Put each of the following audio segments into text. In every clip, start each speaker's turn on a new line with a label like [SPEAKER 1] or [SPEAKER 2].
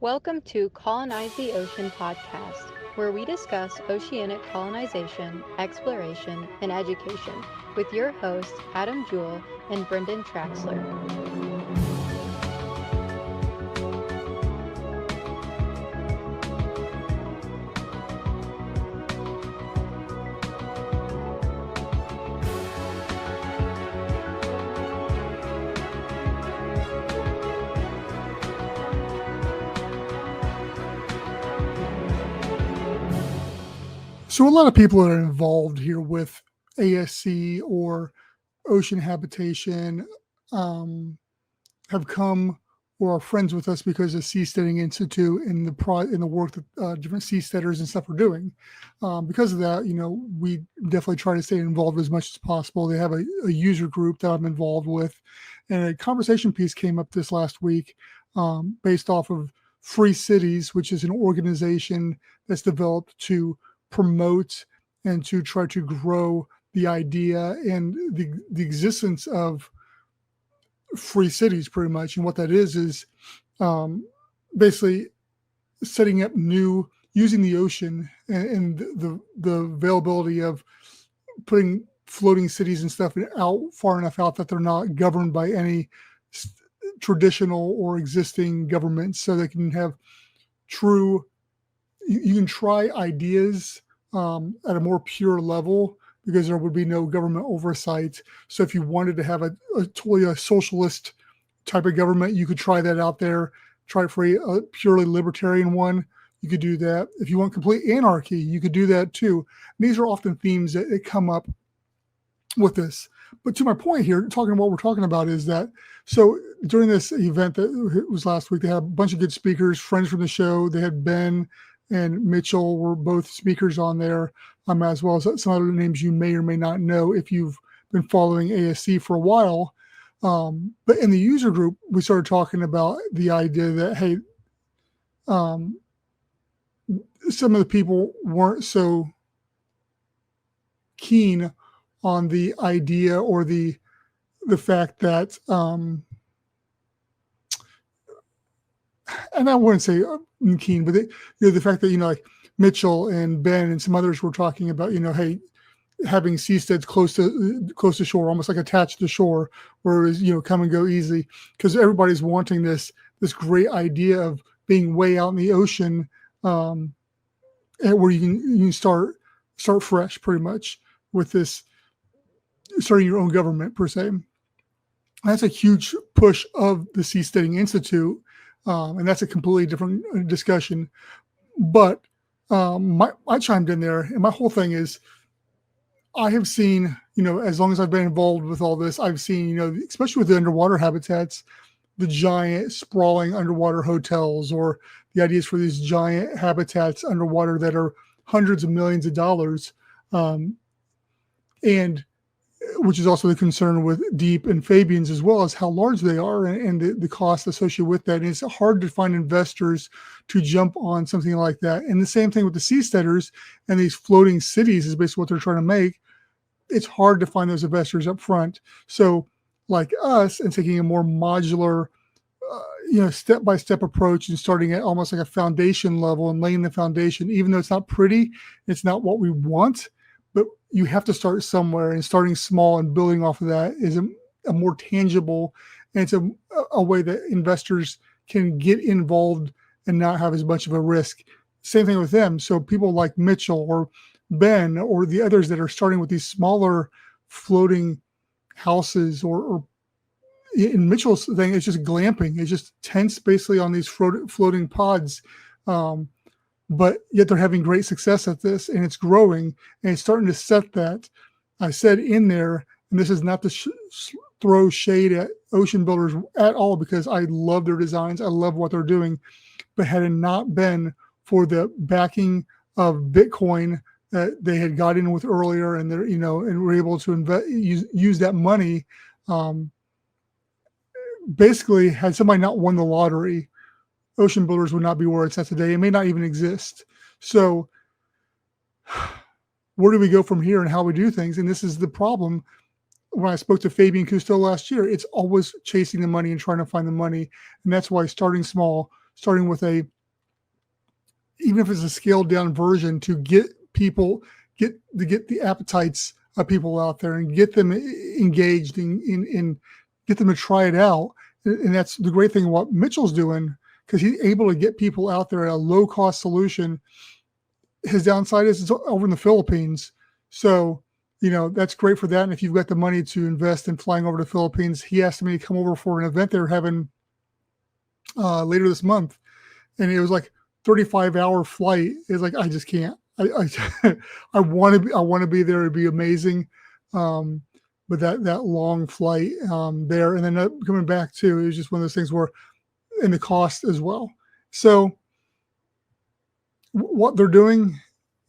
[SPEAKER 1] Welcome to Colonize the Ocean podcast, where we discuss oceanic colonization, exploration, and education with your hosts Adam Jewell and Brendan Traxler.
[SPEAKER 2] So a lot of people that are involved here with ASC or ocean habitation have come or are friends with us because of Seasteading Institute and the work that different seasteaders and stuff are doing. Because of that, we definitely try to stay involved as much as possible. They have a user group that I'm involved with, and a conversation piece came up this last week based off of Free Cities, which is an organization that's developed to promote and to try to grow the idea and the existence of free cities, pretty much. And what that is basically setting up using the ocean and the availability of putting floating cities and stuff out far enough out that they're not governed by any traditional or existing governments, so they can have true. You can try ideas at a more pure level because there would be no government oversight. So if you wanted to have a totally socialist type of government, you could try that out there. Try it for a purely libertarian one. You could do that. If you want complete anarchy, you could do that too. And these are often themes that come up with this. But to my point here, talking about what we're talking about is that, so during this event that was last week, they had a bunch of good speakers, friends from the show. They had Ben and Mitchell were both speakers on there, as well as some other names you may or may not know if you've been following ASC for a while. But in the user group, we started talking about the idea that, hey, some of the people weren't so keen on the idea or the fact that, and I wouldn't say keen, but the fact that, like Mitchell and Ben and some others were talking about, hey, having seasteads close to shore, almost like attached to shore, where it was, come and go easy, because everybody's wanting this great idea of being way out in the ocean, where you can start fresh, pretty much, with this starting your own government per se. That's a huge push of the Seasteading Institute. And that's a completely different discussion. But I chimed in there, and my whole thing is, I have seen, as long as I've been involved with all this, I've seen, especially with the underwater habitats, the giant sprawling underwater hotels, or the ideas for these giant habitats underwater that are hundreds of millions of dollars. And which is also the concern with deep and Fabians, as well as how large they are and the cost associated with that. And it's hard to find investors to jump on something like that. And the same thing with the seasteaders and these floating cities is basically what they're trying to make. It's hard to find those investors up front. So like us, and taking a more modular, step-by-step approach and starting at almost like a foundation level and laying the foundation, even though it's not pretty, it's not what we want, but you have to start somewhere, and starting small and building off of that is a more tangible, and it's a way that investors can get involved and not have as much of a risk. Same thing with them. So people like Mitchell or Ben or the others that are starting with these smaller floating houses, or in Mitchell's thing, it's just glamping. It's just tents basically on these floating pods. But yet they're having great success at this, and it's growing, and it's starting to set that. I said in there, and this is not to throw shade at ocean builders at all, because I love their designs. I love what they're doing. But had it not been for the backing of Bitcoin that they had got in with earlier, and they're, and were able to use that money, basically, had somebody not won the lottery, ocean builders would not be where it's at today. It may not even exist. So where do we go from here and how we do things? And this is the problem. When I spoke to Fabian Cousteau last year, it's always chasing the money and trying to find the money. And that's why starting small, starting with even if it's a scaled down version, to get the appetites of people out there and get them engaged and get them to try it out. And that's the great thing what Mitchell's doing, because he's able to get people out there at a low cost solution. His downside is it's over in the Philippines. So, that's great for that. And if you've got the money to invest in flying over to the Philippines, he asked me to come over for an event they're having later this month. And it was like 35-hour flight. It's like, I just can't. I want to be there. It'd be amazing. But that long flight there, and then coming back too, it was just one of those things where, and the cost as well. So what they're doing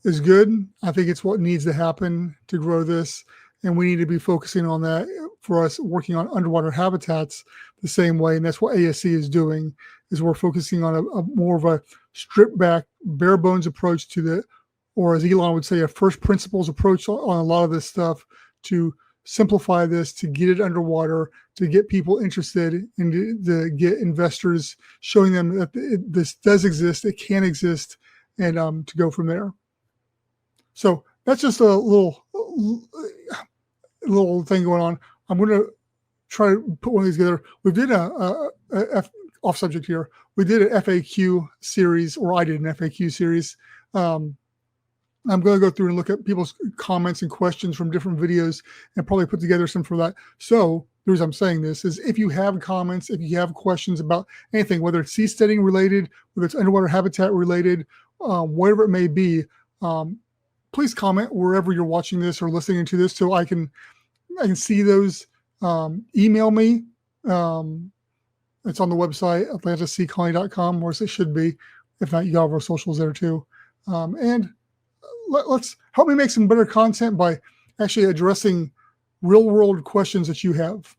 [SPEAKER 2] is good. I think it's what needs to happen to grow this, and we need to be focusing on that for us working on underwater habitats the same way. And that's what ASC is doing, is we're focusing on a more of a stripped back, bare bones approach to the, or as Elon would say, a first principles approach on a lot of this stuff, to simplify this, to get it underwater, to get people interested, and to get investors, showing them that this does exist, it can exist, and to go from there. So that's just a little thing going on. I'm going to try to put one of these together. We did off subject here. We did an FAQ series, or I did an FAQ series. I'm going to go through and look at people's comments and questions from different videos and probably put together some for that. So the reason I'm saying this is, if you have comments, if you have questions about anything, whether it's seasteading related, whether it's underwater habitat related, whatever it may be, please comment wherever you're watching this or listening to this, so I can see those. Email me. It's on the website, atlantisseacolony.com, or it should be. If not, you got our socials there too. And let's help me make some better content by actually addressing real world questions that you have.